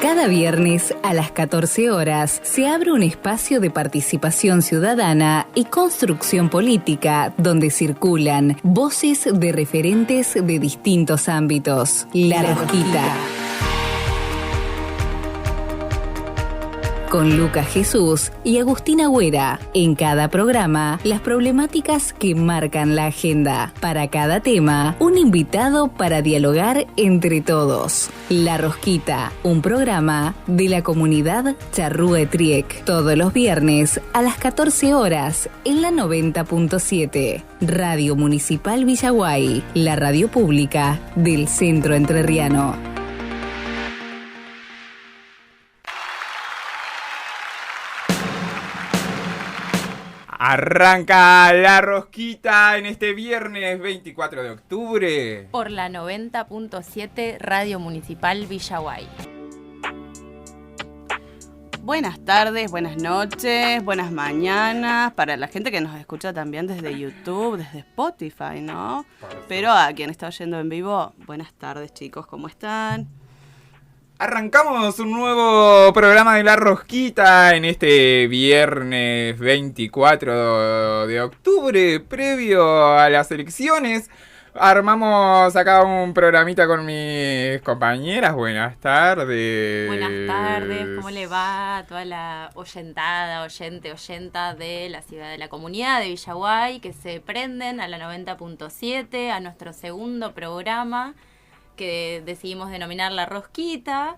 Cada viernes a las 14 horas se abre un espacio de participación ciudadana y construcción política donde circulan voces de referentes de distintos ámbitos. La Rosquita. Con Lucas Jesús y Agustina Güera. En cada programa, las problemáticas que marcan la agenda. Para cada tema, un invitado para dialogar entre todos. La Rosquita, un programa de la comunidad Charrúa Triek. Todos los viernes a las 14 horas en la 90.7. Radio Municipal Villaguay, la radio pública del Centro Entrerriano. Arranca La Rosquita en este viernes 24 de octubre. Por la 90.7 Radio Municipal Villaguay. Buenas tardes, buenas noches, buenas mañanas. Para la gente que nos escucha también desde YouTube, desde Spotify, ¿no? Pero a quien está oyendo en vivo, buenas tardes chicos, ¿cómo están? Arrancamos un nuevo programa de La Rosquita en este viernes 24 de octubre, previo a las elecciones. Armamos acá un programita con mis compañeras. Buenas tardes. Buenas tardes, ¿cómo le va a toda la oyenta de la ciudad, de la comunidad de Villaguay, que se prenden a la 90.7, a nuestro segundo programa, que decidimos denominar La Rosquita,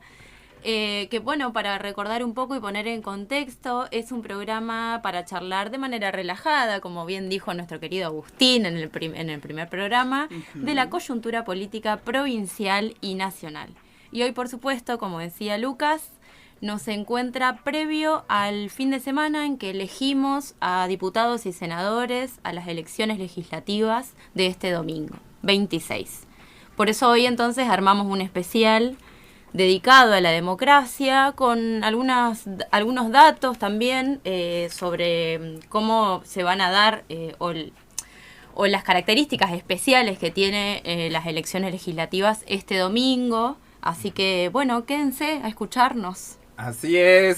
que bueno, para recordar un poco y poner en contexto, es un programa para charlar de manera relajada, como bien dijo nuestro querido Agustín en el primer programa, de la coyuntura política provincial y nacional. Y hoy, por supuesto, como decía Lucas, nos encuentra previo al fin de semana en que elegimos a diputados y senadores a las elecciones legislativas de este domingo, 26. Por eso hoy entonces armamos un especial dedicado a la democracia con algunos datos también sobre cómo se van a dar o las características especiales que tiene las elecciones legislativas este domingo. Así que bueno, quédense a escucharnos. Así es.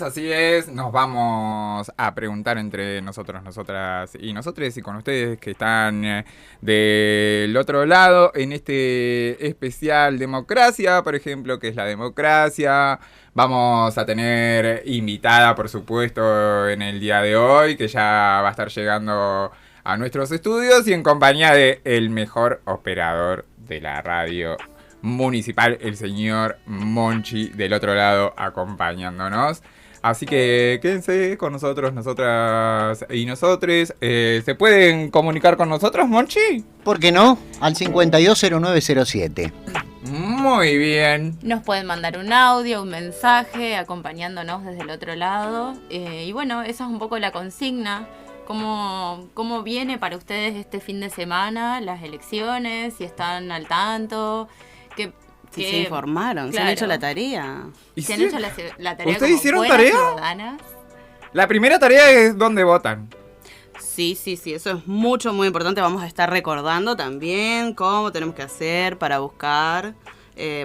Nos vamos a preguntar entre nosotros, nosotras y nosotres y con ustedes que están del otro lado en este especial democracia, por ejemplo, ¿qué es la democracia? Vamos a tener invitada, por supuesto, en el día de hoy, que ya va a estar llegando a nuestros estudios y en compañía de el mejor operador de la radio municipal, el señor Monchi, del otro lado acompañándonos. Así que quédense con nosotros, nosotras y nosotres. ¿Se pueden comunicar con nosotros, Monchi? ¿Por qué no? Al 520907. Muy bien. Nos pueden mandar un audio, un mensaje, acompañándonos desde el otro lado. Y bueno, esa es un poco la consigna. ¿Cómo viene para ustedes este fin de semana las elecciones? Si están al tanto. Si se informaron, claro. Se han hecho la tarea. ¿Se han hecho la tarea? ¿Ustedes hicieron tarea? Ciudadanas? La primera tarea es dónde votan. Sí, eso es muy importante. Vamos a estar recordando también cómo tenemos que hacer para buscar,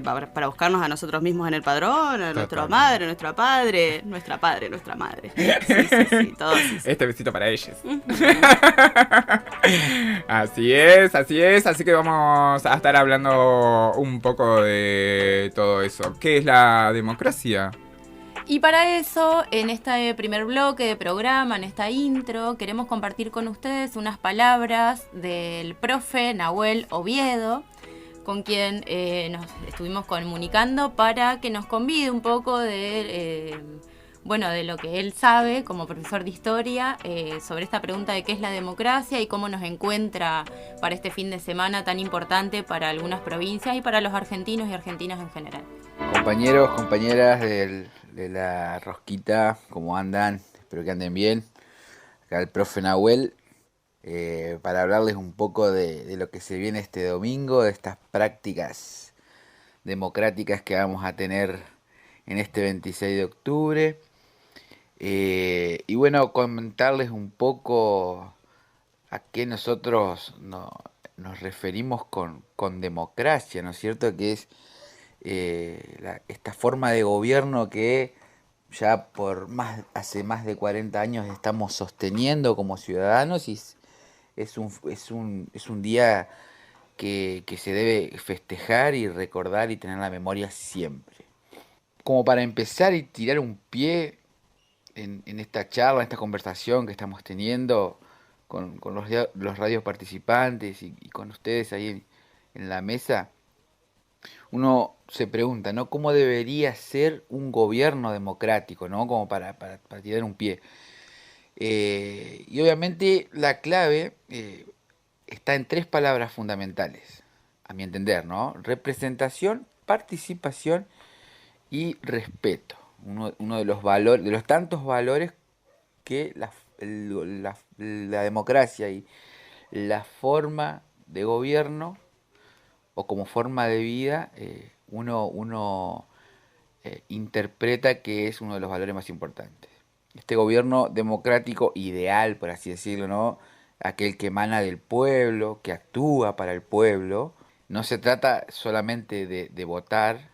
para buscarnos a nosotros mismos en el padrón, a nuestra madre, nuestra madre. Sí, todo así. Este besito para ellos. Así es. Así que vamos a estar hablando un poco de todo eso. ¿Qué es la democracia? Y para eso, en este primer bloque de programa, en esta intro, queremos compartir con ustedes unas palabras del profe Nahuel Oviedo, con quien nos estuvimos comunicando para que nos convide un poco de lo que él sabe como profesor de historia sobre esta pregunta de qué es la democracia y cómo nos encuentra para este fin de semana tan importante para algunas provincias y para los argentinos y argentinas en general. Compañeros, compañeras de la Rosquita, ¿cómo andan? Espero que anden bien. Acá el profe Nahuel, para hablarles un poco de lo que se viene este domingo, de estas prácticas democráticas que vamos a tener en este 26 de octubre. Y bueno, comentarles un poco a qué nosotros nos referimos con democracia, ¿no es cierto? Que es esta forma de gobierno que ya hace más de 40 años estamos sosteniendo como ciudadanos, y es un día que se debe festejar y recordar y tener en la memoria siempre. Como para empezar y tirar un pie en esta charla, en esta conversación que estamos teniendo con los radios participantes y con ustedes ahí en la mesa, uno se pregunta, ¿no? ¿Cómo debería ser un gobierno democrático, ¿no? Como para tirar un pie. Y obviamente la clave está en tres palabras fundamentales, a mi entender, ¿no? Representación, participación y respeto. Uno de los valores, de los tantos valores que la democracia y la forma de gobierno o como forma de vida, uno interpreta que es uno de los valores más importantes. Este gobierno democrático ideal, por así decirlo, ¿no? Aquel que emana del pueblo, que actúa para el pueblo. No se trata solamente de votar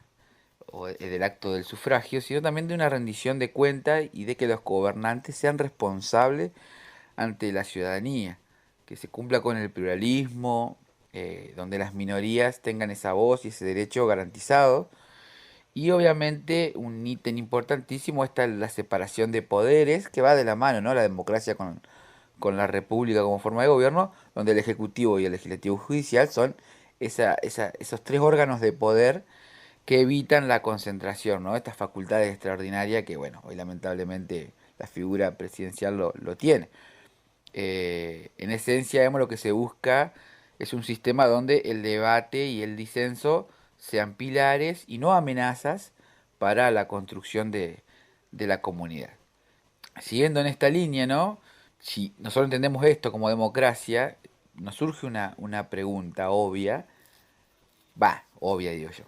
o del acto del sufragio, sino también de una rendición de cuentas y de que los gobernantes sean responsables ante la ciudadanía, que se cumpla con el pluralismo, donde las minorías tengan esa voz y ese derecho garantizado. Y obviamente un ítem importantísimo está la separación de poderes, que va de la mano, ¿no? La democracia con la república como forma de gobierno, donde el ejecutivo y el legislativo judicial son esos tres órganos de poder que evitan la concentración, ¿no? Estas facultades extraordinarias que, bueno, hoy lamentablemente la figura presidencial lo tiene. En esencia, digamos, lo que se busca es un sistema donde el debate y el disenso sean pilares y no amenazas para la construcción de la comunidad. Siguiendo en esta línea, ¿no? Si nosotros entendemos esto como democracia, nos surge una pregunta obvia, obvia digo yo,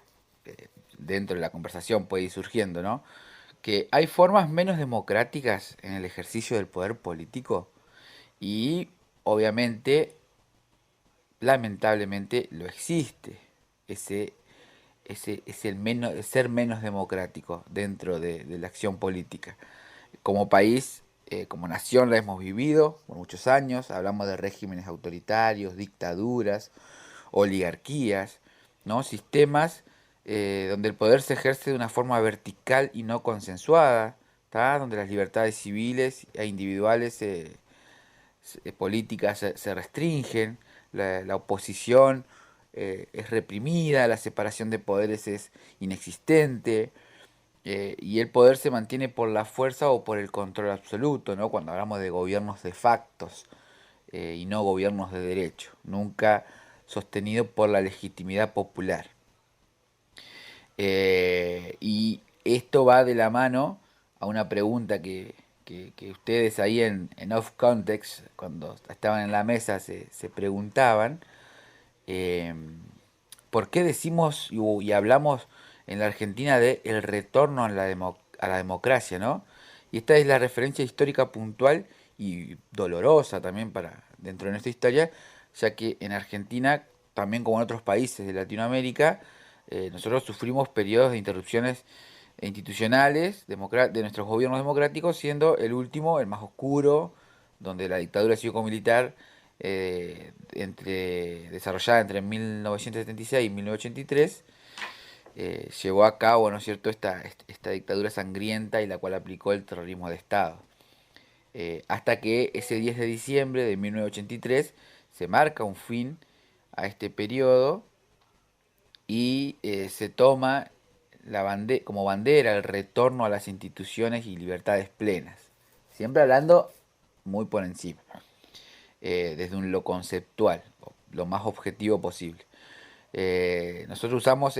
dentro de la conversación puede ir surgiendo, ¿no? Que hay formas menos democráticas en el ejercicio del poder político y obviamente, lamentablemente, lo existe, el ser menos democrático dentro de la acción política. Como país, como nación, la hemos vivido por muchos años. Hablamos de regímenes autoritarios, dictaduras, oligarquías, ¿no? Sistemas donde el poder se ejerce de una forma vertical y no consensuada, ¿tá? Donde las libertades civiles e individuales políticas se restringen, la oposición es reprimida, la separación de poderes es inexistente, y el poder se mantiene por la fuerza o por el control absoluto, ¿no? Cuando hablamos de gobiernos de factos y no gobiernos de derecho, nunca sostenido por la legitimidad popular. Y esto va de la mano a una pregunta que ustedes ahí en Off Context, cuando estaban en la mesa, se preguntaban, ¿por qué decimos y hablamos en la Argentina de el retorno a la democracia, ¿no? Y esta es la referencia histórica puntual y dolorosa también para dentro de nuestra historia, ya que en Argentina, también como en otros países de Latinoamérica, nosotros sufrimos periodos de interrupciones institucionales de nuestros gobiernos democráticos, siendo el último, el más oscuro, donde la dictadura cívico-militar desarrollada entre 1976 y 1983 llevó a cabo, ¿no es cierto?, esta dictadura sangrienta y la cual aplicó el terrorismo de Estado. Hasta que ese 10 de diciembre de 1983 se marca un fin a este periodo y se toma como bandera el retorno a las instituciones y libertades plenas. Siempre hablando muy por encima, desde lo conceptual, lo más objetivo posible. Nosotros usamos,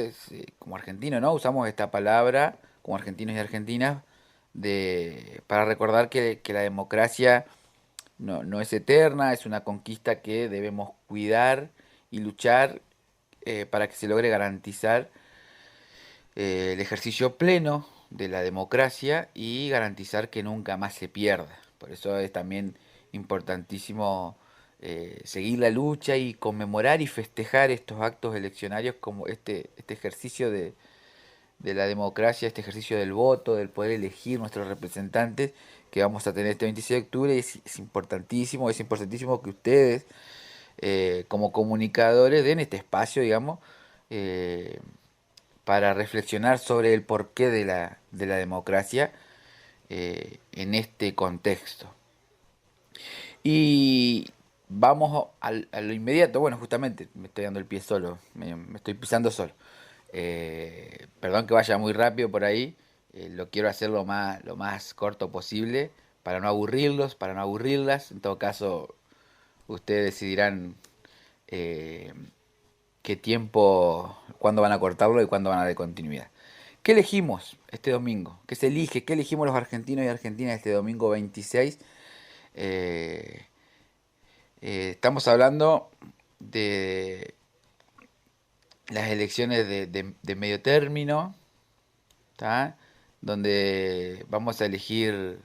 como argentinos, ¿no? Usamos esta palabra, como argentinos y argentinas, para recordar que la democracia no es eterna, es una conquista que debemos cuidar y luchar para que se logre garantizar el ejercicio pleno de la democracia y garantizar que nunca más se pierda. Por eso es también importantísimo seguir la lucha y conmemorar y festejar estos actos eleccionarios como este ejercicio la democracia, este ejercicio del voto, del poder elegir nuestros representantes que vamos a tener este 26 de octubre. Es importantísimo que ustedes, como comunicadores, den este espacio, digamos, para reflexionar sobre el porqué de la democracia en este contexto. Y vamos a lo inmediato. Bueno, justamente me estoy dando el pie solo, me estoy pisando solo. Perdón que vaya muy rápido por ahí, lo quiero hacer lo más corto posible para no aburrirlos, para no aburrirlas. En todo caso, ustedes decidirán qué tiempo, cuándo van a cortarlo y cuándo van a dar continuidad. ¿Qué elegimos este domingo? ¿Qué se elige? ¿Qué elegimos los argentinos y argentinas este domingo 26? Estamos hablando de las elecciones de medio término, ¿tá? Donde vamos a elegir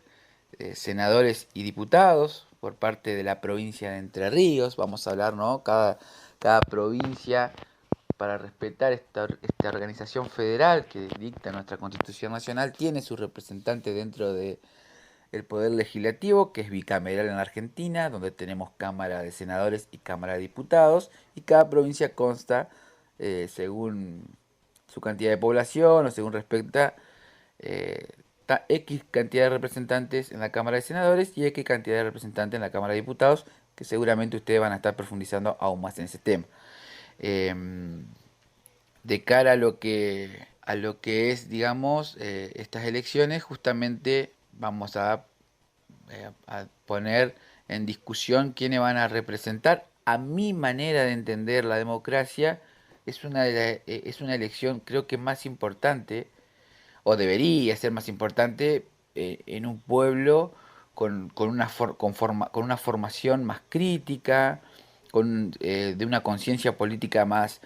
senadores y diputados por parte de la provincia de Entre Ríos. Vamos a hablar, ¿no? Cada provincia, para respetar esta organización federal que dicta nuestra Constitución Nacional, tiene su representante dentro de el Poder Legislativo, que es bicameral en la Argentina, donde tenemos Cámara de Senadores y Cámara de Diputados, y cada provincia consta, según su cantidad de población o según respecta, X cantidad de representantes en la Cámara de Senadores y X cantidad de representantes en la Cámara de Diputados, que seguramente ustedes van a estar profundizando aún más en ese tema. De cara a lo que es, digamos, estas elecciones, justamente vamos a poner en discusión quiénes van a representar. A mi manera de entender la democracia, es una elección, creo que más importante, o debería ser más importante, en un pueblo con una formación más crítica, de una conciencia política más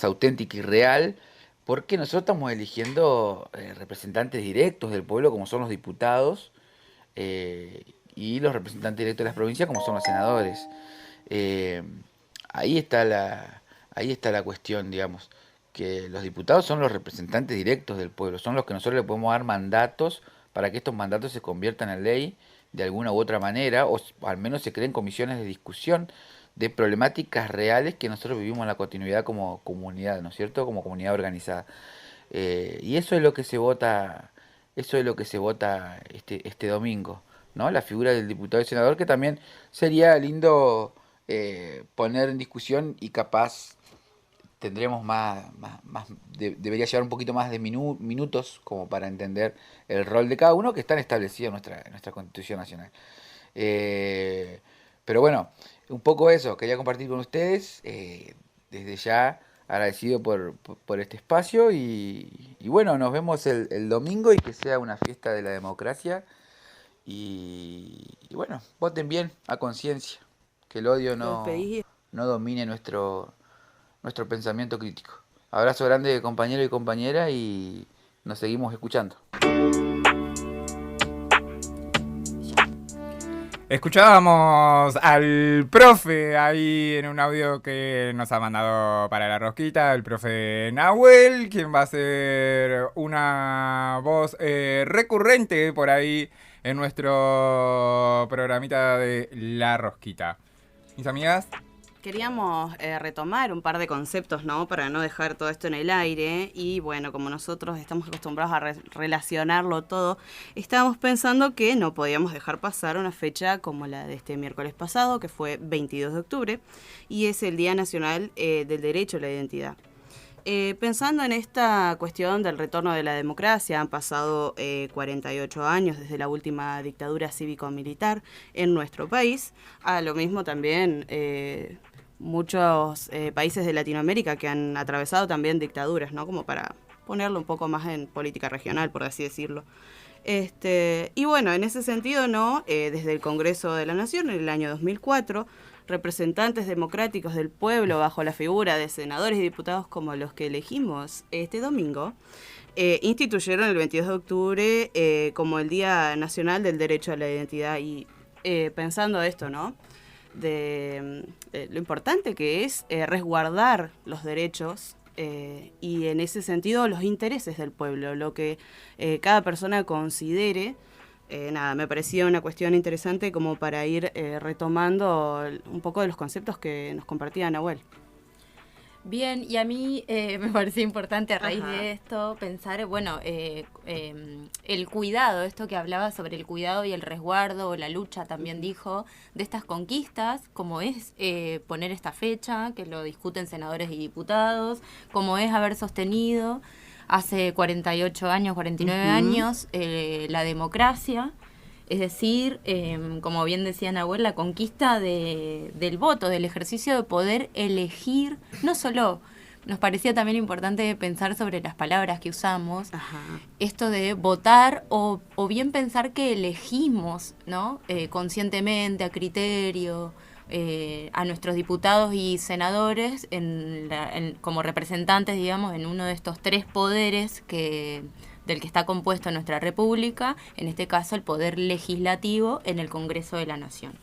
auténtica y real, porque nosotros estamos eligiendo representantes directos del pueblo, como son los diputados, y los representantes directos de las provincias, como son los senadores. Ahí está la cuestión, digamos, que los diputados son los representantes directos del pueblo, son los que nosotros le podemos dar mandatos para que estos mandatos se conviertan en ley de alguna u otra manera, o al menos se creen comisiones de discusión de problemáticas reales que nosotros vivimos en la continuidad como comunidad, ¿no es cierto? Como comunidad organizada. Y eso es lo que se vota, este domingo, ¿no? La figura del diputado y senador, que también sería lindo poner en discusión, y capaz tendremos debería llevar un poquito más de minutos como para entender el rol de cada uno, que están establecidos en nuestra Constitución Nacional. Pero bueno, un poco eso, quería compartir con ustedes, desde ya agradecido por este espacio, y bueno, nos vemos el domingo, y que sea una fiesta de la democracia, y bueno, voten bien, a conciencia, que el odio no domine nuestro pensamiento crítico. Abrazo grande, compañero y compañera, y nos seguimos escuchando. Escuchábamos al profe ahí en un audio que nos ha mandado para la rosquita, el profe Nahuel, quien va a ser una voz recurrente por ahí en nuestro programita de La Rosquita. Mis amigas, queríamos retomar un par de conceptos, ¿no? Para no dejar todo esto en el aire. Y bueno, como nosotros estamos acostumbrados a relacionarlo todo, estábamos pensando que no podíamos dejar pasar una fecha como la de este miércoles pasado, que fue 22 de octubre, y es el Día Nacional del Derecho a la Identidad. Pensando en esta cuestión del retorno de la democracia, han pasado 48 años desde la última dictadura cívico-militar en nuestro país. A lo mismo también muchos países de Latinoamérica que han atravesado también dictaduras, ¿no? Como para ponerlo un poco más en política regional, por así decirlo. Y bueno, en ese sentido, ¿no? Desde el Congreso de la Nación, en el año 2004, representantes democráticos del pueblo, bajo la figura de senadores y diputados como los que elegimos este domingo, instituyeron el 22 de octubre como el Día Nacional del Derecho a la Identidad. Y pensando esto, ¿no? De lo importante que es resguardar los derechos y en ese sentido los intereses del pueblo, lo que cada persona considere. Nada, me parecía una cuestión interesante como para ir retomando un poco de los conceptos que nos compartía Nahuel. Bien, y a mí me pareció importante a raíz de esto pensar, bueno, el cuidado, esto que hablaba sobre el cuidado y el resguardo, o la lucha también dijo, de estas conquistas, como es poner esta fecha, que lo discuten senadores y diputados, como es haber sostenido hace 48 años, 49 años, la democracia, es decir, como bien decía Nahuel, la conquista del voto, del ejercicio de poder elegir, no solo, nos parecía también importante pensar sobre las palabras que usamos, esto de votar o bien pensar que elegimos, ¿no? Conscientemente, a criterio, a nuestros diputados y senadores como representantes, digamos, en uno de estos tres poderes del que está compuesto nuestra república, en este caso el poder legislativo en el Congreso de la Nación.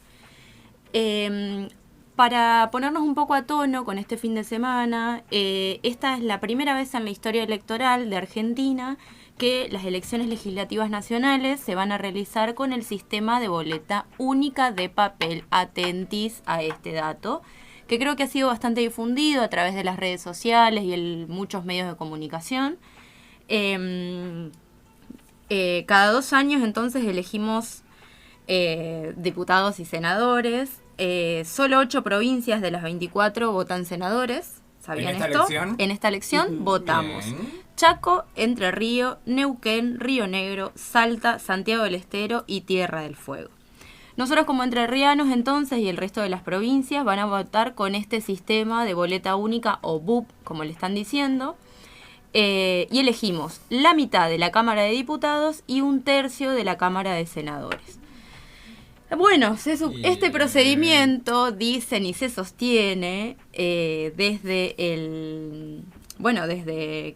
Para ponernos un poco a tono con este fin de semana, esta es la primera vez en la historia electoral de Argentina que las elecciones legislativas nacionales se van a realizar con el sistema de boleta única de papel. Atentis a este dato, que creo que ha sido bastante difundido a través de las redes sociales y muchos medios de comunicación. Cada 2 años entonces elegimos diputados y senadores. Solo 8 provincias de las 24 votan senadores. ¿Sabían esto? En esta elección votamos Chaco, Entre Ríos, Neuquén, Río Negro, Salta, Santiago del Estero y Tierra del Fuego. Nosotros como entrerrianos entonces y el resto de las provincias van a votar con este sistema de boleta única o BUP, como le están diciendo, y elegimos la mitad de la Cámara de Diputados y 1/3 de la Cámara de Senadores. Bueno, este procedimiento, dicen y se sostiene desde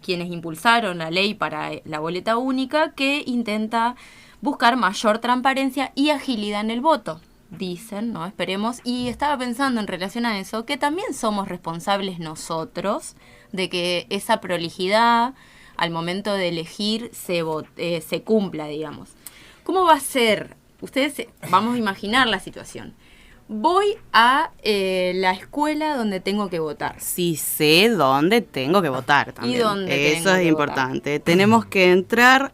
quienes impulsaron la ley para la boleta única, que intenta buscar mayor transparencia y agilidad en el voto, dicen, ¿no? Esperemos. Y estaba pensando en relación a eso, que también somos responsables nosotros de que esa prolijidad al momento de elegir se cumpla, digamos. ¿Cómo va a ser? Vamos a imaginar la situación. Voy a la escuela donde tengo que votar. Sí, sé dónde tengo que votar también. ¿Y dónde Eso es importante. Tenemos que entrar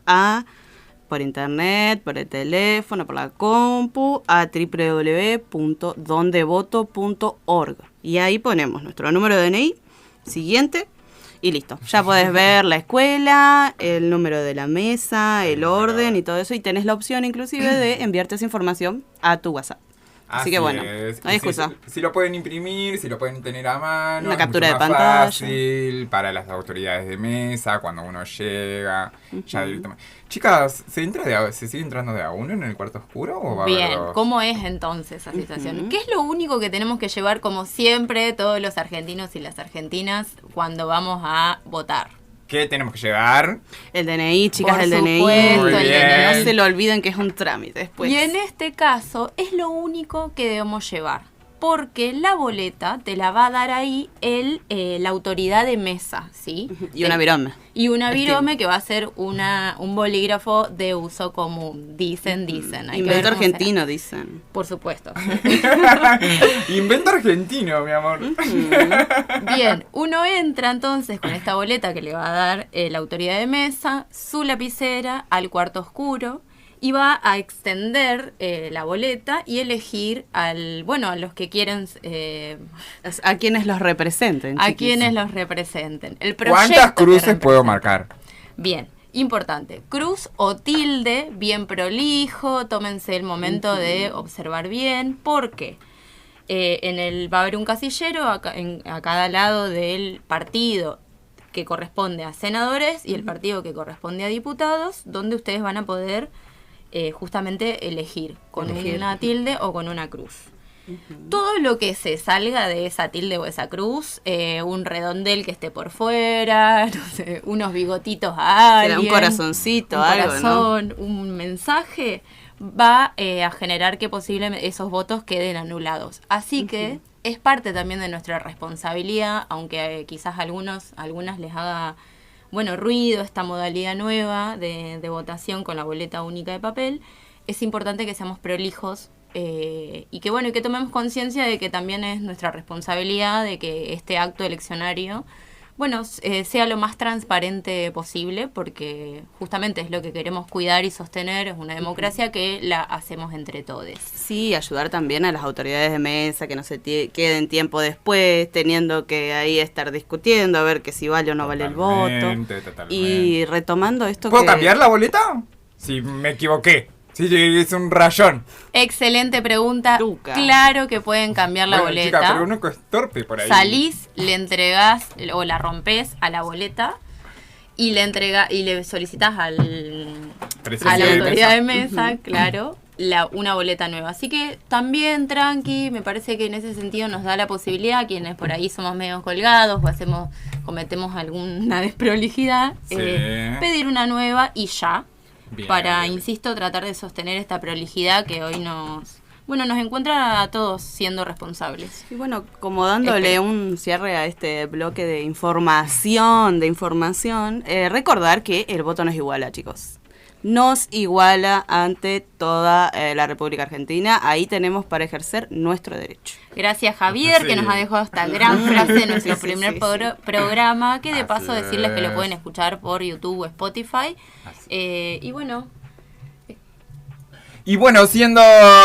por internet, por el teléfono, por la compu, a www.dondevoto.org. Y ahí ponemos nuestro número de DNI, siguiente, y listo. Ya podés ver la escuela, el número de la mesa, el orden y todo eso. Y tenés la opción inclusive de enviarte esa información a tu WhatsApp. Así que bueno, no hay excusa. Si lo pueden imprimir, si lo pueden tener a mano. Una captura de más pantalla. Fácil para las autoridades de mesa, cuando uno llega. Ya directamente. Chicas, ¿se sigue entrando de a uno en el cuarto oscuro? ¿O va Bien, a haber dos? ¿cómo es entonces esa situación? ¿Qué es lo único que tenemos que llevar, como siempre, todos los argentinos y las argentinas cuando vamos a votar? ¿Qué tenemos que llevar? El DNI, chicas, Por el DNI. supuesto, Muy el bien. No se lo olviden que es un trámite después. Y en este caso es lo único que debemos llevar, porque la boleta te la va a dar ahí la autoridad de mesa, ¿sí? Y una virome. Y una virome que va a ser un bolígrafo de uso común, dicen. Hay que ver Invento cómo argentino, será. dicen. Por supuesto. Invento argentino, mi amor. Bien, uno entra entonces con esta boleta que le va a dar la autoridad de mesa, su lapicera al cuarto oscuro, y va a extender la boleta y elegir a los que quieren... A quienes los representen. a chiquis. quienes los representen. El ¿Cuántas proyecto que cruces puedo representa. marcar? Bien, importante. Cruz o tilde, bien prolijo, tómense el momento de observar bien, porque va a haber un casillero a cada lado del partido que corresponde a senadores y el partido que corresponde a diputados, donde ustedes van a poder justamente elegir con una tilde o con una cruz. Todo lo que se salga de esa tilde o esa cruz, un redondel que esté por fuera, no sé, unos bigotitos a alguien, Un corazoncito, un algo, corazón, un mensaje, va a generar que posiblemente esos votos queden anulados. Así que es parte también de nuestra responsabilidad, aunque quizás a algunas les haga ruido esta modalidad nueva de votación con la boleta única de papel. Es importante que seamos prolijos y que tomemos conciencia de que también es nuestra responsabilidad de que este acto eleccionario sea lo más transparente posible, porque justamente es lo que queremos cuidar y sostener, es una democracia que la hacemos entre todos. Sí, ayudar también a las autoridades de mesa, que no se queden tiempo después, teniendo que ahí estar discutiendo, a ver que si vale o no vale el voto. Totalmente. Y retomando esto ¿Puedo cambiar la boleta? Si me equivoqué. Sí, es un rayón. Excelente pregunta. Luca. Claro que pueden cambiar la boleta. Chica, pero uno es torpe por ahí. Salís, le entregás o la rompés a la boleta y le solicitas a la autoridad de mesa, claro, una boleta nueva. Así que también tranqui, me parece que en ese sentido nos da la posibilidad, quienes por ahí somos medio colgados o cometemos alguna desprolijidad, pedir una nueva y ya. Bien, para, insisto, tratar de sostener esta prolijidad que hoy nos encuentra a todos siendo responsables. Y como dándole un cierre a este bloque de información, recordar que el voto nos iguala, chicos. Nos iguala ante toda la República Argentina. Ahí tenemos para ejercer nuestro derecho. Gracias, Javier, que nos ha dejado esta gran frase en nuestro primer programa, que de paso decirles que lo pueden escuchar por YouTube o Spotify. Siendo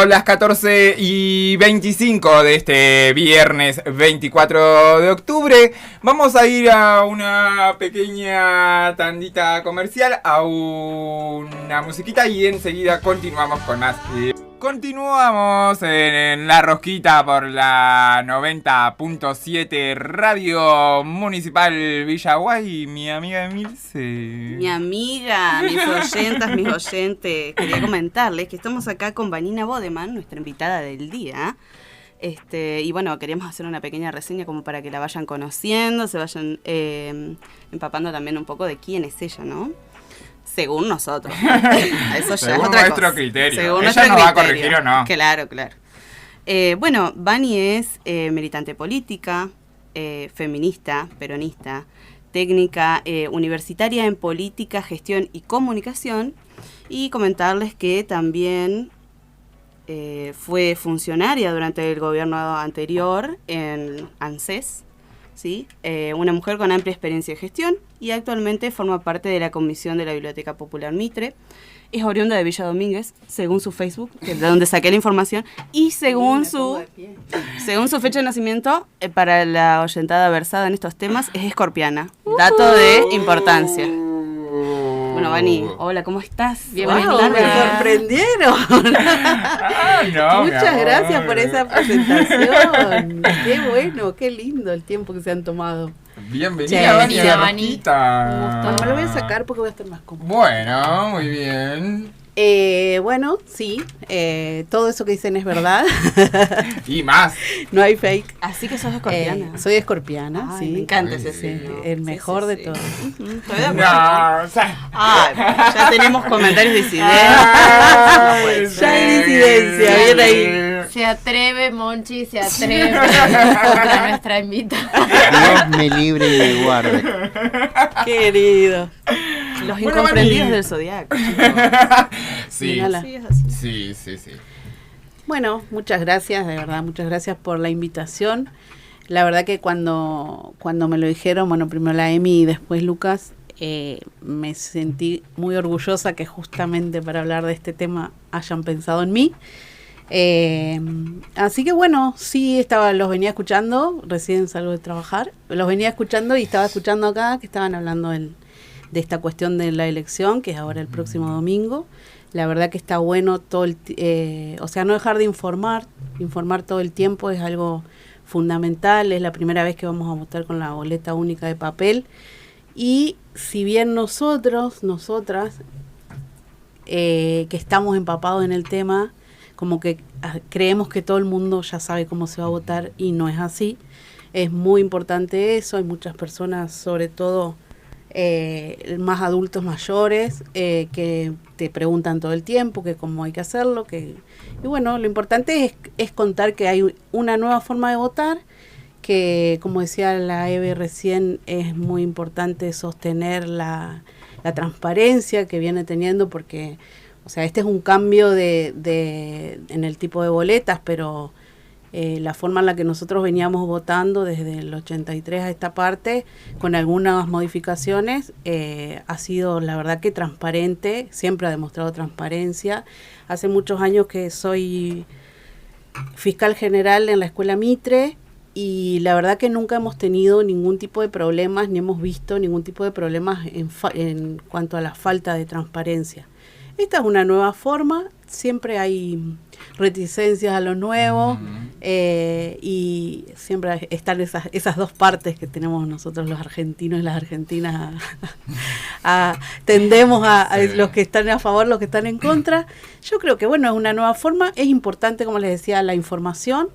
las 14:25 de este viernes 24 de octubre, vamos a ir a una pequeña tandita comercial, a una musiquita y enseguida continuamos con más. Continuamos en La Rosquita por la 90.7 Radio Municipal Villaguay. Mi amiga Emilce. Mi amiga, mis oyentes. Quería comentarles que estamos acá con Vanina Bodeman, nuestra invitada del día. Queríamos hacer una pequeña reseña como para que la vayan conociendo, se vayan empapando también un poco de quién es ella, ¿no? Según nosotros. Eso ya según es otra nuestro cosa. criterio. Según ella nos va a corregir o no. Claro. Vani es militante política, feminista, peronista, técnica universitaria en política, gestión y comunicación. Y comentarles que también fue funcionaria durante el gobierno anterior en ANSES. ¿Sí? Una mujer con amplia experiencia de gestión y actualmente forma parte de la comisión de la Biblioteca Popular Mitre. Es oriunda de Villa Domínguez, según su Facebook, que es de donde saqué la información, y según su fecha de nacimiento, para la oyentada versada en estos temas, es escorpiana. Dato de importancia. Bueno, Vani, hola, ¿cómo estás? Bienvenida. Wow, me sorprendieron. Muchas gracias por esa presentación. Qué bueno, qué lindo el tiempo que se han tomado. Bienvenida, Vani, a la Rosquita. Bueno, me lo voy a sacar porque voy a estar más cómodo. Bueno, muy bien. Todo eso que dicen es verdad. Y más. No hay fake. Así que sos escorpiana. Soy escorpiana, Ay, sí. me encanta Sí, ese signo. el mejor de todos. Estoy de acuerdo. No, Ya tenemos comentarios disidentes. Ya hay disidencia, bien ahí. Se atreve, Monchi, se atreve contra nuestra invitada. Dios me libre y me guarde. Querido. Los incomprendidos del zodiaco. Sí. Mírala. Sí. Bueno, muchas gracias, de verdad, muchas gracias por la invitación. La verdad que cuando me lo dijeron, primero la Emi y después Lucas, me sentí muy orgullosa que justamente para hablar de este tema hayan pensado en mí. Así que sí, los venía escuchando, recién salgo de trabajar, los venía escuchando y estaba escuchando acá que estaban hablando de esta cuestión de la elección, que es ahora el próximo domingo. La verdad que está bueno no dejar de informar todo el tiempo es algo fundamental. Es la primera vez que vamos a votar con la boleta única de papel. Y si bien nosotras, que estamos empapados en el tema, como que creemos que todo el mundo ya sabe cómo se va a votar y no es así. Es muy importante eso. Hay muchas personas, sobre todo más adultos mayores que te preguntan todo el tiempo que cómo hay que hacerlo, y bueno, lo importante es contar que hay una nueva forma de votar, que como decía la Eve recién, es muy importante sostener la transparencia que viene teniendo, porque, o sea, este es un cambio en el tipo de boletas, pero la forma en la que nosotros veníamos votando desde el 83 a esta parte, con algunas modificaciones, ha sido la verdad que transparente, siempre ha demostrado transparencia. Hace muchos años que soy fiscal general en la Escuela Mitre, y la verdad que nunca hemos tenido ningún tipo de problemas, ni hemos visto ningún tipo de problemas en cuanto a la falta de transparencia. Esta es una nueva forma, siempre hay reticencias a lo nuevo, y siempre están esas dos partes que tenemos nosotros los argentinos y las argentinas, tendemos a los que están a favor, los que están en contra. Yo creo que bueno, es una nueva forma, es importante, como les decía, la información,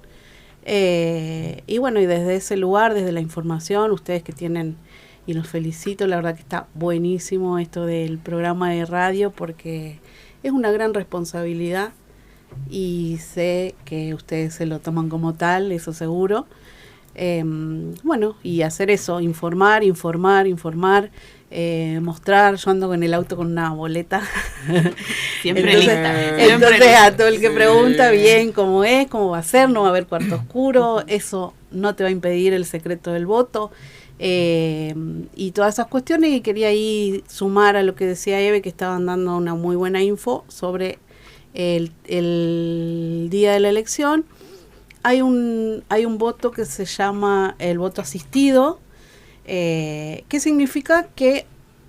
y bueno, y desde ese lugar, desde la información, ustedes que tienen, y los felicito, la verdad que está buenísimo esto del programa de radio, porque es una gran responsabilidad y sé que ustedes se lo toman como tal, eso seguro. Bueno, y hacer eso, informar, mostrar. Yo ando con el auto con una boleta. Siempre entonces a todo el que pregunta bien cómo es, cómo va a ser, no va a haber cuarto oscuro, eso no te va a impedir el secreto del voto. Y todas esas cuestiones, y quería ahí sumar a lo que decía Eve, que estaban dando una muy buena info sobre el día de la elección. Hay un voto que se llama el voto asistido, que significa que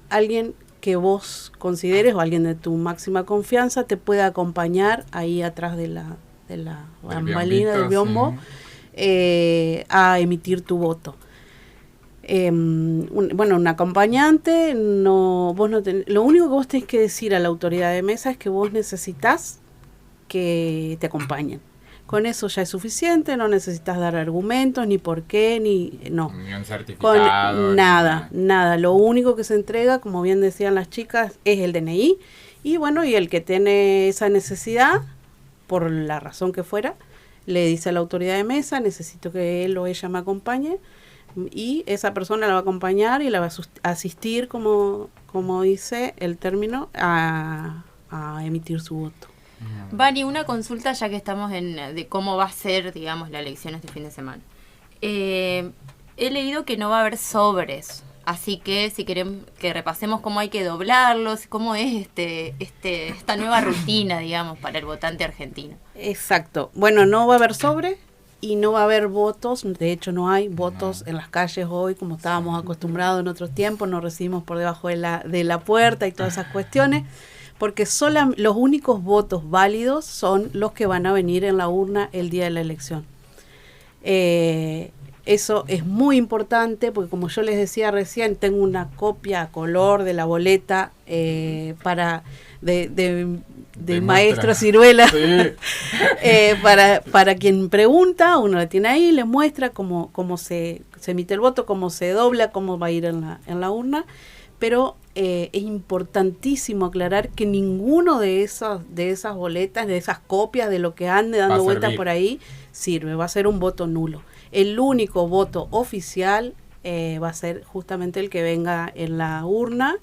alguien que vos consideres o alguien de tu máxima confianza te pueda acompañar ahí atrás de la bambalina, del biombo, a emitir tu voto. Un acompañante, lo único que vos tenés que decir a la autoridad de mesa es que vos necesitas que te acompañen. Con eso ya es suficiente, no necesitas dar argumentos, ni por qué, ni un certificado. Nada. Lo único que se entrega, como bien decían las chicas, es el DNI. Y bueno, y el que tiene esa necesidad, por la razón que fuera, le dice a la autoridad de mesa, necesito que él o ella me acompañe. Y esa persona la va a acompañar y la va a asistir, como dice el término, a emitir su voto. Vani, una consulta ya que estamos de cómo va a ser, digamos, la elección este fin de semana. He leído que no va a haber sobres, así que si queremos que repasemos cómo hay que doblarlos, cómo es esta nueva rutina, digamos, para el votante argentino. Exacto. Bueno, no va a haber sobre y no va a haber votos. De hecho, no hay votos en las calles hoy, como estábamos acostumbrados en otros tiempos. Nos recibimos por debajo de la puerta y todas esas cuestiones, porque los únicos votos válidos son los que van a venir en la urna el día de la elección. Eso es muy importante, porque como yo les decía recién, tengo una copia a color de la boleta de maestro Ciruela. Sí. Para quien pregunta, uno la tiene ahí, le muestra cómo se emite el voto, cómo se dobla, cómo va a ir en la urna. Pero es importantísimo aclarar que ninguno de esas boletas, de esas copias, de lo que ande dando vueltas por ahí, sirve, va a ser un voto nulo. El único voto oficial va a ser justamente el que venga en la urna,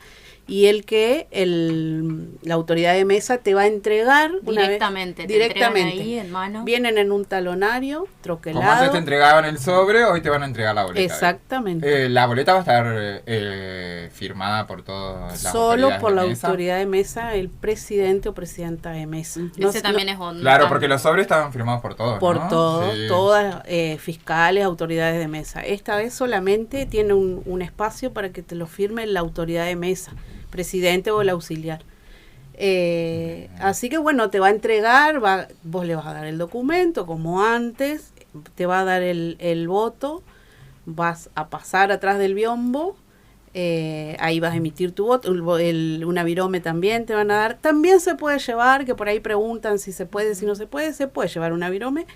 y el que la autoridad de mesa te va a entregar directamente. Ahí en mano. Vienen en un talonario troquelado. Como antes te entregaban el sobre, hoy te van a entregar la boleta. Exactamente. La boleta va a estar firmada por todas las solo por la mesa. Autoridad de mesa, el presidente o presidenta de mesa. Ese también es onda. Claro, porque los sobres estaban firmados por todos, por ¿no? todos, sí. Todas fiscales, autoridades de mesa. Esta vez solamente tiene un espacio para que te lo firme la autoridad de mesa, presidente o el auxiliar. Así que bueno, te va a entregar, vos le vas a dar el documento como antes, te va a dar el voto, vas a pasar atrás del biombo, ahí vas a emitir tu voto, una virome también te van a dar. También se puede llevar, que por ahí preguntan si se puede, si no se puede llevar una virome.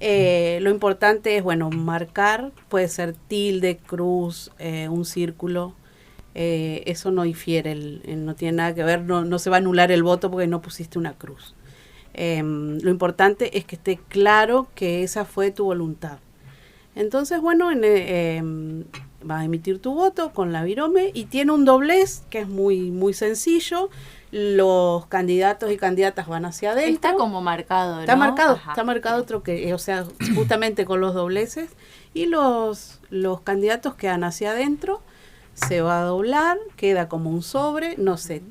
Lo importante es, bueno, marcar, puede ser tilde, cruz, un círculo. eso no difiere, no tiene nada que ver, no se va a anular el voto porque no pusiste una cruz. Lo importante es que esté claro que esa fue tu voluntad. Entonces, bueno, vas a emitir tu voto con la virome y tiene un doblez que es muy, muy sencillo. Los candidatos y candidatas van hacia adentro. Está como marcado, ¿no? Está marcado, Ajá. está marcado otro que, o sea, justamente con los dobleces. Y los candidatos quedan hacia adentro, se va a doblar, queda como un sobre, no se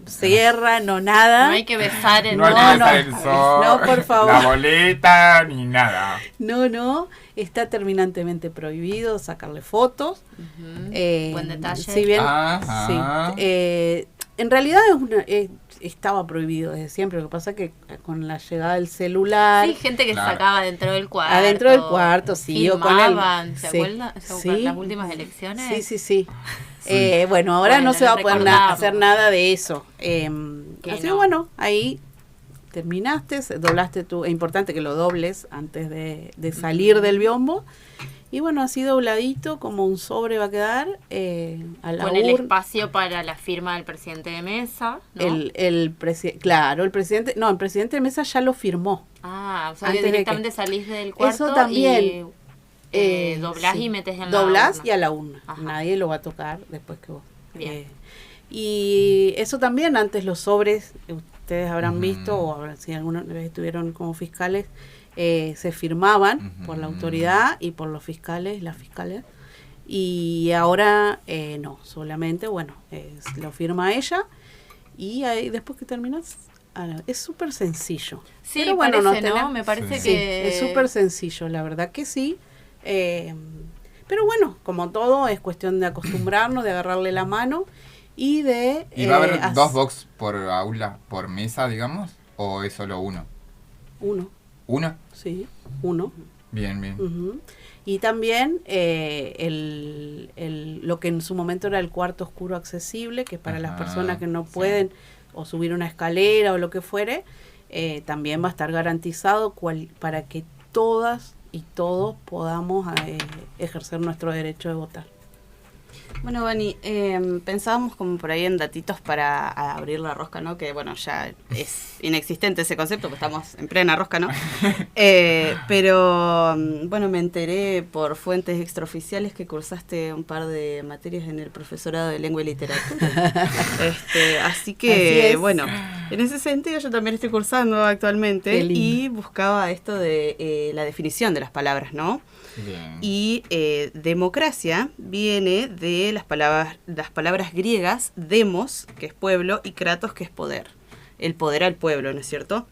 cierra, no nada. No hay que besar el No hay que besar el sol, no, por favor. la boleta, ni nada. No, está terminantemente prohibido sacarle fotos. Buen detalle. Si bien, Ajá. sí, en realidad estaba prohibido desde siempre. Lo que pasa es que con la llegada del celular, Sí, gente que Claro. sacaba dentro del cuarto. adentro del cuarto, sí, o con el- filmaban, ¿se sí, acuerdan? sí. Las últimas elecciones. Sí. Bueno, ahora Bueno, no se va a lo poder recordamos. hacer nada de eso. Que Así que no. bueno, ahí terminaste, doblaste tu... Es importante que lo dobles antes de salir del biombo. Y bueno, así dobladito, como un sobre va a quedar a la Con el urna. espacio para la firma del presidente de mesa, ¿no? Claro, el presidente de mesa ya lo firmó. O sea, antes que de directamente salís del cuarto Eso también. y doblás Sí. y metes en la Doblás urna. y a la urna. Ajá. Nadie lo va a tocar después que vos. Bien. Y eso también, antes los sobres, ustedes habrán Ujú. visto, o si alguna vez estuvieron como fiscales, se firmaban por la autoridad y por los fiscales, las fiscales. Y ahora no, solamente, bueno, lo firma ella y ahí, después que terminas, es súper sencillo. Sí, Pero bueno, parece, no ¿no? tenemos- Me parece Sí. que... es súper sencillo, la verdad que sí. Pero bueno, como todo, es cuestión de acostumbrarnos, de agarrarle la mano y de... ¿Y va a haber hac- 2 box por aula, por mesa, digamos? ¿O es solo uno? Uno, ¿Uno? sí, uno. Bien. Ujú. Y también lo que en su momento era el cuarto oscuro accesible, que para las Ajá, personas que no sí. pueden o subir una escalera o lo que fuere, también va a estar garantizado para que todas y todos podamos ejercer nuestro derecho de votar. Bueno, Vani, pensábamos como por ahí en datitos para abrir la rosca, ¿no? Que bueno, ya es inexistente ese concepto, porque estamos en plena rosca, ¿no? Pero bueno, me enteré por fuentes extraoficiales que cursaste un par de materias en el profesorado de lengua y literatura. Así que, Así es. bueno, en ese sentido yo también estoy cursando actualmente Qué lindo. y buscaba esto de la definición de las palabras, ¿no? Bien. Y democracia viene de las palabras griegas demos, que es pueblo, y kratos, que es poder. El poder al pueblo, ¿no es cierto?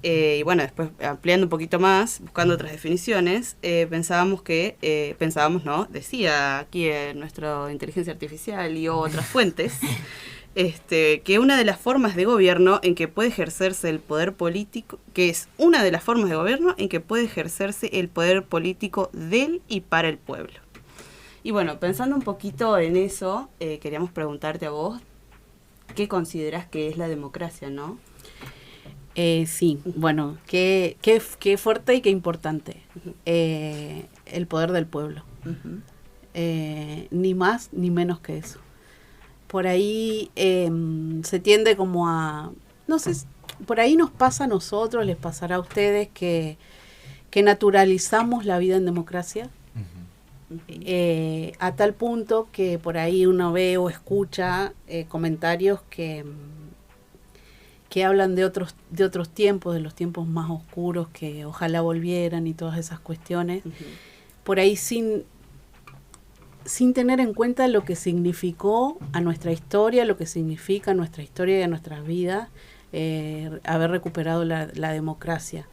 Y bueno, después ampliando un poquito más, buscando otras definiciones, pensábamos, ¿no? Decía aquí nuestra inteligencia artificial y otras fuentes, que una de las formas de gobierno en que puede ejercerse el poder político, que es una de las formas de gobierno en que puede ejercerse el poder político del y para el pueblo. Y bueno, pensando un poquito en eso, queríamos preguntarte a vos, ¿qué considerás que es la democracia, no? Sí, bueno, qué fuerte y qué importante. El poder del pueblo. Ni más ni menos que eso. Por ahí se tiende como a... No sé, por ahí nos pasa a nosotros, les pasará a ustedes que naturalizamos la vida en democracia. A tal punto que por ahí uno ve o escucha comentarios que hablan de otros tiempos, de los tiempos más oscuros, que ojalá volvieran y todas esas cuestiones, por ahí sin tener en cuenta lo que significó a nuestra historia, lo que significa a nuestra historia y a nuestras vidas haber recuperado la democracia.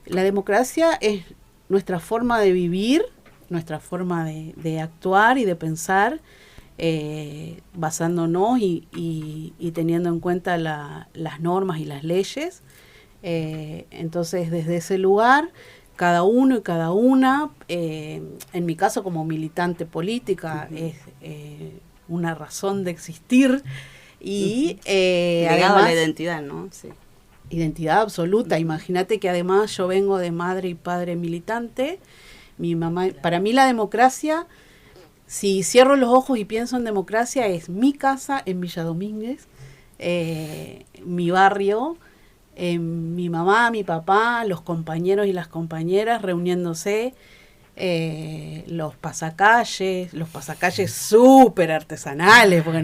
La democracia es nuestra forma de vivir, nuestra forma de actuar y de pensar, basándonos y teniendo en cuenta las normas y las leyes. Entonces, desde ese lugar, cada uno y cada una, en mi caso como militante política, es una razón de existir y Ligado a además la identidad, ¿no? Sí. identidad absoluta. Imagínate que además yo vengo de madre y padre militante. Mi mamá, para mí la democracia si cierro los ojos y pienso en democracia, es mi casa en Villa Domínguez, mi barrio, mi mamá, mi papá, los compañeros y las compañeras reuniéndose, los pasacalles súper artesanales, porque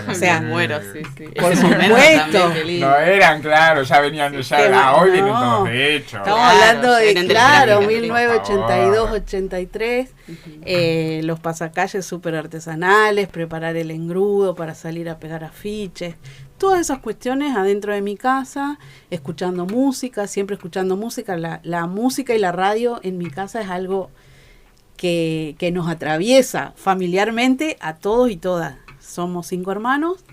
o sea, Bueno, sí. por Ese momento supuesto. también, qué lindo. No eran, claro, ya venían, hoy vienen todos de hecho. Estamos Claro, hablando de, eran de claro, la 1982, 83, los pasacalles súper artesanales, preparar el engrudo para salir a pegar afiches, todas esas cuestiones adentro de mi casa, escuchando música, siempre escuchando música. La música y la radio en mi casa es algo que nos atraviesa familiarmente a todos y todas. Somos 5 hermanos,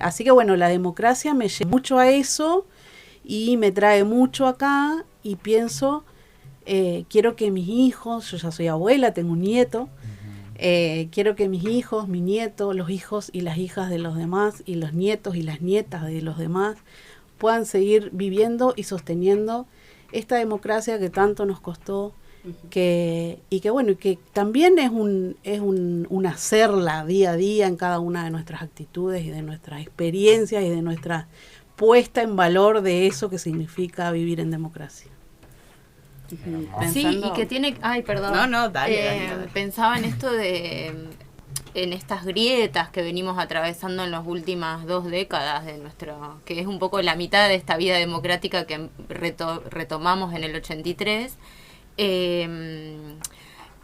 así que bueno, la democracia me lleva mucho a eso y me trae mucho acá y pienso, quiero que mis hijos, yo ya soy abuela, tengo un nieto, quiero que mis hijos, mi nieto, los hijos y las hijas de los demás y los nietos y las nietas de los demás puedan seguir viviendo y sosteniendo esta democracia que tanto nos costó, que también es un hacerla día a día en cada una de nuestras actitudes y de nuestras experiencias y de nuestra puesta en valor de eso que significa vivir en democracia. Sí, y que tiene... Ay, perdón. No, dale. Pensaba en esto en estas grietas que venimos atravesando en las últimas 2 décadas de que es un poco la mitad de esta vida democrática que retomamos en el 83.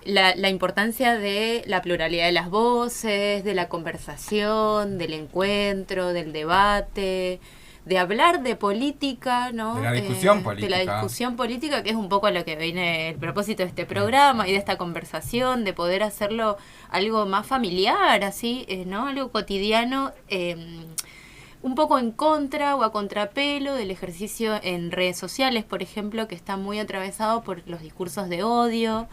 La importancia de la pluralidad de las voces, de la conversación, del encuentro, del debate, de hablar de política, ¿no? De la discusión política. De la discusión política, que es un poco a lo que viene el propósito de este programa y de esta conversación, de poder hacerlo algo más familiar, así, ¿no? Algo cotidiano, un poco en contra o a contrapelo del ejercicio en redes sociales, por ejemplo, que está muy atravesado por los discursos de odio,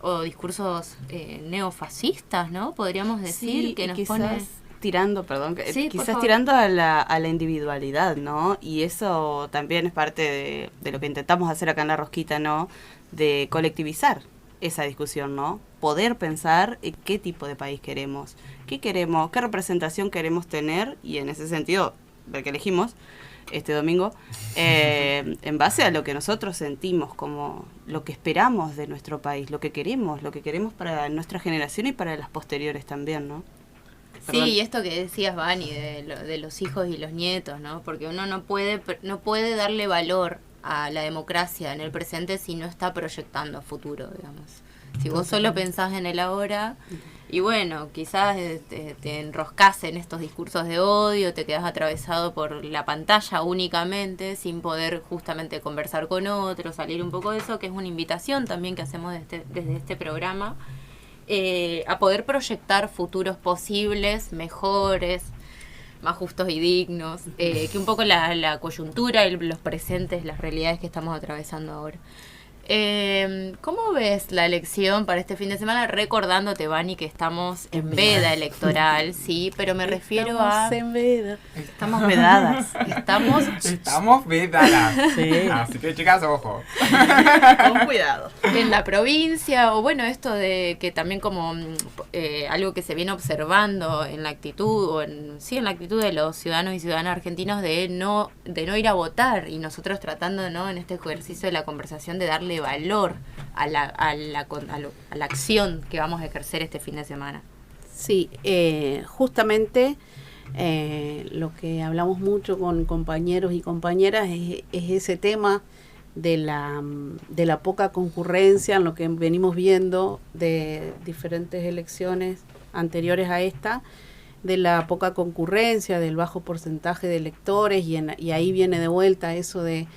o discursos neofascistas, ¿no? Podríamos decir, Sí, que nos quizás pone... tirando, Sí, por quizás favor. tirando a la individualidad, ¿no? Y eso también es parte de lo que intentamos hacer acá en La Rosquita, ¿no? De colectivizar esa discusión, ¿no? Poder pensar en qué tipo de país queremos, qué representación queremos tener, y en ese sentido, el que elegimos este domingo, en base a lo que nosotros sentimos, como lo que esperamos de nuestro país, lo que queremos para nuestra generación y para las posteriores también, ¿no? Perdón. Sí, y esto que decías, Vani, de los hijos y los nietos, ¿no? Porque uno no puede darle valor a la democracia en el presente si no está proyectando a futuro, digamos. Si vos solo pensás en el ahora, y bueno, quizás te enroscás en estos discursos de odio, te quedás atravesado por la pantalla únicamente, sin poder justamente conversar con otros, salir un poco de eso, que es una invitación también que hacemos desde este programa, a poder proyectar futuros posibles, mejores, más justos y dignos, que un poco la coyuntura y los presentes, las realidades que estamos atravesando ahora. ¿Cómo ves la elección para este fin de semana? Recordándote, Vani, que estamos en veda electoral, sí, pero me refiero a... En veda. Estamos vedadas. Estamos vedadas. Sí. Así que, chicas, ojo. Con cuidado. En la provincia, o bueno, esto de que también como algo que se viene observando en la actitud, en la actitud de los ciudadanos y ciudadanas argentinos de no ir a votar, y nosotros tratando, ¿no?, en este ejercicio de la conversación, de darle valor a la acción que vamos a ejercer este fin de semana. Sí, justamente lo que hablamos mucho con compañeros y compañeras es ese tema de la poca concurrencia en lo que venimos viendo de diferentes elecciones anteriores a esta, de la poca concurrencia, del bajo porcentaje de electores, y ahí viene de vuelta eso de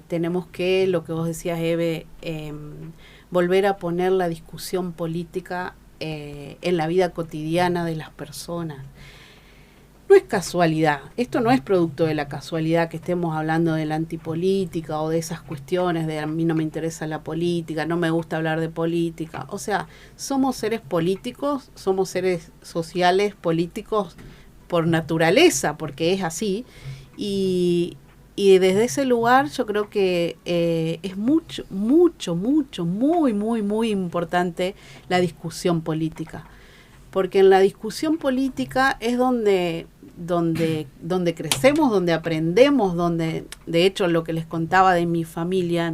tenemos que, lo que vos decías, Eve, volver a poner la discusión política en la vida cotidiana de las personas. No es casualidad, esto no es producto de la casualidad que estemos hablando de la antipolítica o de esas cuestiones de a mí no me interesa la política, no me gusta hablar de política. O sea, somos seres políticos, somos seres sociales, políticos por naturaleza, porque es así, y y desde ese lugar yo creo que es mucho, muy importante la discusión política. Porque en la discusión política es donde crecemos, donde aprendemos, donde, de hecho, lo que les contaba de mi familia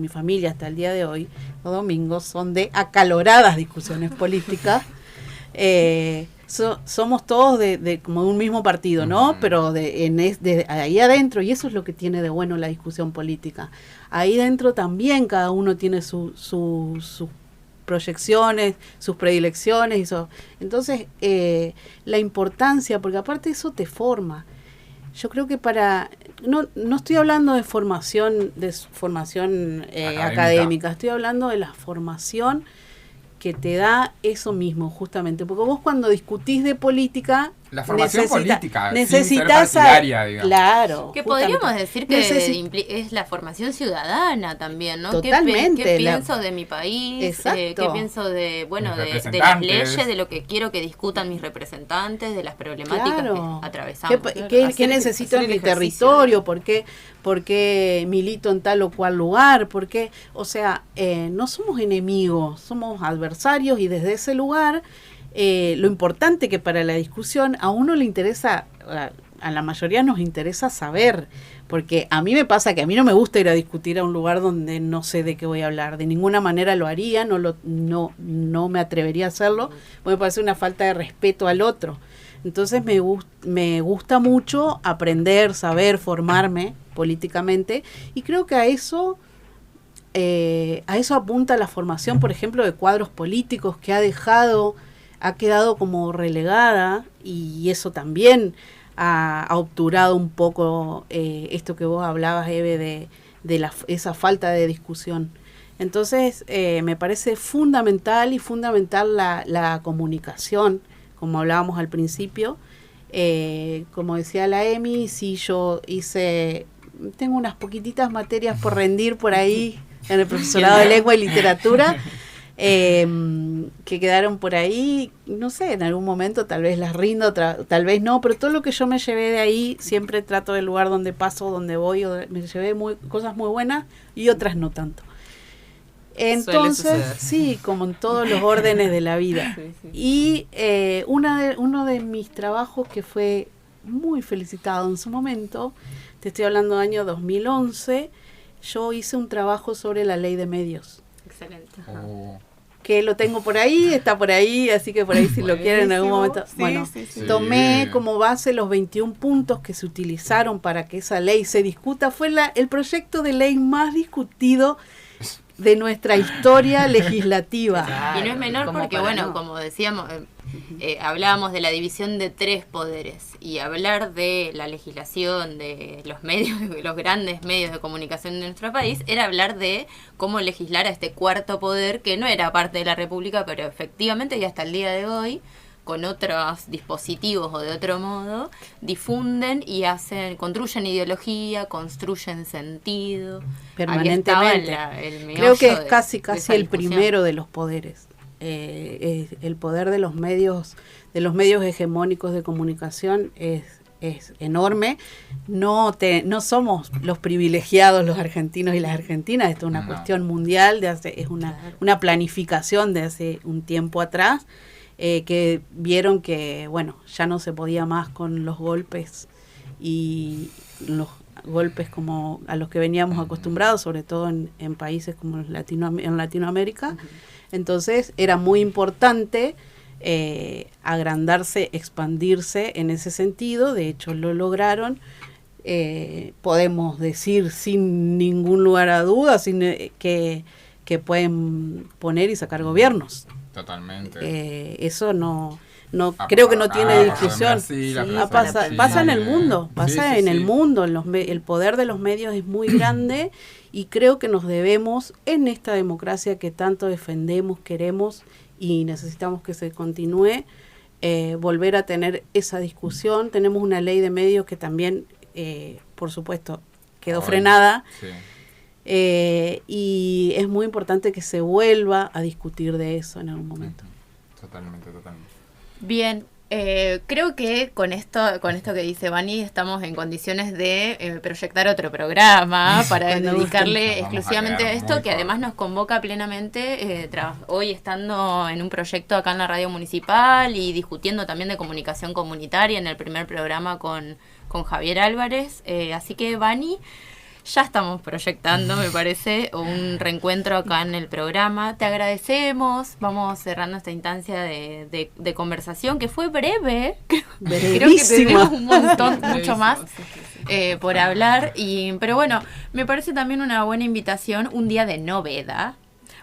hasta el día de hoy, los domingos, son de acaloradas discusiones políticas. Somos todos de como de un mismo partido, ¿no? Pero de ahí adentro, y eso es lo que tiene de bueno la discusión política. Ahí dentro también cada uno tiene sus proyecciones, sus predilecciones. Entonces, la importancia, porque aparte eso te forma. Yo creo que no estoy hablando de formación académica, estoy hablando de la formación que te da eso mismo, justamente. Porque vos cuando discutís de política... La formación política, necesitas sin ser partidaria, digamos. Claro. Que podríamos decir que es la formación ciudadana también, ¿no? Totalmente. ¿Qué pienso de mi país? ¿Qué pienso de las leyes, de lo que quiero que discutan mis representantes, de las problemáticas que atravesamos? ¿Qué necesito en mi territorio? ¿Por qué milito en tal o cual lugar? ¿Por qué? O sea, no somos enemigos, somos adversarios, y desde ese lugar... lo importante que para la discusión a uno le interesa, a la mayoría nos interesa saber, porque a mí me pasa que a mí no me gusta ir a discutir a un lugar donde no sé de qué voy a hablar, de ninguna manera lo haría, no me atrevería a hacerlo, me parece una falta de respeto al otro. Entonces me gusta mucho aprender, saber, formarme políticamente, y creo que a eso apunta la formación, por ejemplo, de cuadros políticos que ha quedado como relegada, y eso también ha obturado un poco esto que vos hablabas, Eve, de esa falta de discusión. Entonces, me parece fundamental la comunicación, como hablábamos al principio. Como decía la Emi, sí, tengo unas poquititas materias por rendir por ahí en el profesorado de lengua y literatura, que quedaron por ahí, no sé, en algún momento tal vez las rindo, tal vez no, pero todo lo que yo me llevé de ahí, siempre trato del lugar donde paso, donde voy, me llevé cosas muy buenas y otras no tanto. Entonces, sí, como en todos los órdenes de la vida. Y uno de mis trabajos que fue muy felicitado en su momento, te estoy hablando del año 2011, yo hice un trabajo sobre la ley de medios. Excelente. Que lo tengo por ahí, está por ahí, así que por ahí si lo quieren en algún momento. Tomé como base los 21 puntos que se utilizaron para que esa ley se discuta. Fue el proyecto de ley más discutido de nuestra historia legislativa. Claro, y no es menor porque, como decíamos, hablábamos de la división de 3 poderes, y hablar de la legislación, de los medios, los grandes medios de comunicación de nuestro país, era hablar de cómo legislar a este 4º poder que no era parte de la República, pero efectivamente y hasta el día de hoy, con otros dispositivos o de otro modo, difunden y construyen ideología, construyen sentido. Permanentemente. Creo que es casi el primero de los poderes. El poder de los medios hegemónicos de comunicación es enorme. No somos los privilegiados los argentinos y las argentinas. Esto es una cuestión mundial, es una planificación de hace un tiempo atrás. Que vieron que, ya no se podía más con los golpes, y los golpes como a los que veníamos acostumbrados, sobre todo en países como en Latinoamérica. Uh-huh. Entonces era muy importante agrandarse, expandirse en ese sentido. De hecho lo lograron. Podemos decir sin ningún lugar a dudas que pueden poner y sacar gobiernos. Totalmente. Eso no creo que no tiene discusión. Pasa en el mundo, en el mundo. El poder de los medios es muy grande, y creo que nos debemos, en esta democracia que tanto defendemos, queremos y necesitamos que se continúe, volver a tener esa discusión. Tenemos una ley de medios que también, por supuesto, quedó frenada. Sí. Y es muy importante que se vuelva a discutir de eso en algún momento. Totalmente. Bien, Creo que con esto que dice Vani estamos en condiciones de proyectar otro programa para dedicarle exclusivamente a esto, que además nos convoca plenamente, hoy estando en un proyecto acá en la radio municipal y discutiendo también de comunicación comunitaria en el primer programa con Javier Álvarez. Así que Vani, ya estamos proyectando, me parece, un reencuentro acá en el programa. Te agradecemos. Vamos cerrando esta instancia de conversación que fue breve. Creo que tenemos un montón, mucho más por hablar. Pero bueno, me parece también una buena invitación, un día de noveda,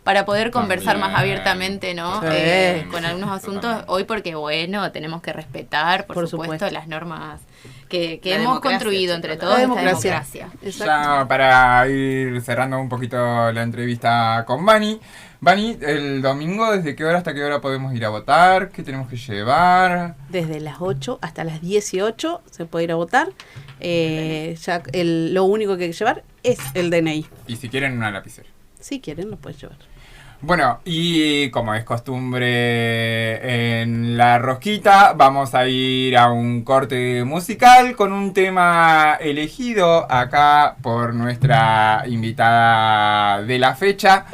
para poder conversar más abiertamente, ¿no? Sí. Con algunos asuntos. Hoy porque, bueno, tenemos que respetar, por supuesto, las normas que hemos construido entre todos, la esta democracia. Ya para ir cerrando un poquito la entrevista con Vani. Vani, el domingo, ¿desde qué hora hasta qué hora podemos ir a votar? ¿Qué tenemos que llevar? Desde las 8 hasta las 18 se puede ir a votar. Lo único que hay que llevar es el DNI. Y si quieren, una lapicera. Si quieren, lo pueden llevar. Bueno, y como es costumbre en La Rosquita, vamos a ir a un corte musical con un tema elegido acá por nuestra invitada de la fecha.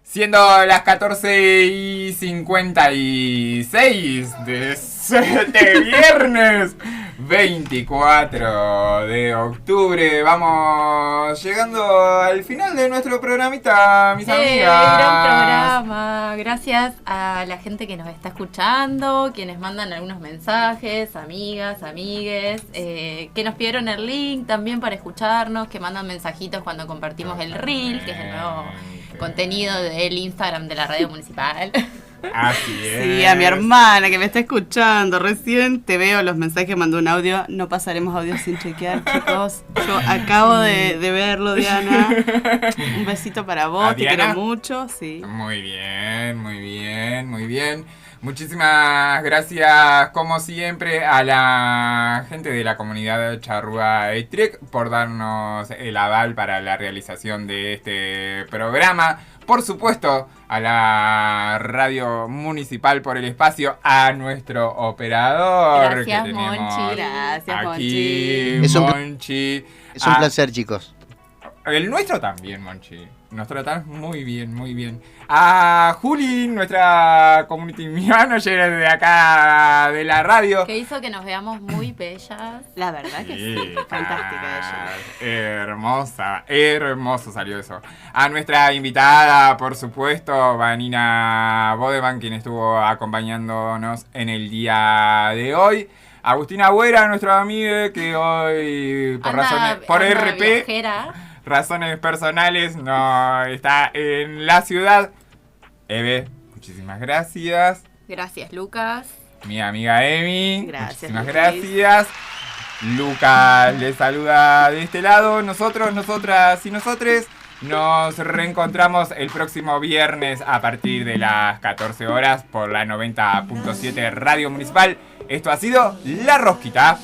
Siendo las 14:56 de este viernes 24 de octubre, vamos llegando al final de nuestro programita, mis amigas. Gran programa. Gracias a la gente que nos está escuchando, quienes mandan algunos mensajes, amigas, amigues, que nos pidieron el link también para escucharnos, que mandan mensajitos cuando compartimos el Reel, que es el nuevo contenido del Instagram de la radio municipal. Así es. Sí, a mi hermana que me está escuchando recién, te veo los mensajes, mandó un audio, no pasaremos audio sin chequear, chicos. Yo acabo de verlo, Diana. Un besito para vos, te quiero mucho, sí. Muy bien, muy bien, muy bien. Muchísimas gracias, como siempre, a la gente de la comunidad Charrúa Eitrek por darnos el aval para la realización de este programa. Por supuesto, a la radio municipal por el espacio, a nuestro operador. Gracias, que tenemos Monchi. Gracias, aquí, Monchi. Es un placer, chicos. El nuestro también, Monchi. Nos tratan muy bien, muy bien. A Juli, nuestra community manager de acá de la radio. Que hizo que nos veamos muy bellas. La verdad que sí, fantástica ella. Hermosa, hermoso salió eso. A nuestra invitada, por supuesto, Vanina Bodeman, quien estuvo acompañándonos en el día de hoy. Agustina Güera, nuestra amiga, que hoy, por RP, viajera. Razones personales, no está en la ciudad. Eve, muchísimas gracias. Gracias, Lucas. Mi amiga Emi, Gracias, muchísimas Luis. gracias. Lucas le saluda de este lado. Nosotros, nosotras y nosotres nos reencontramos el próximo viernes a partir de las 14 horas por la 90.7 Radio Municipal. Esto ha sido La Rosquita.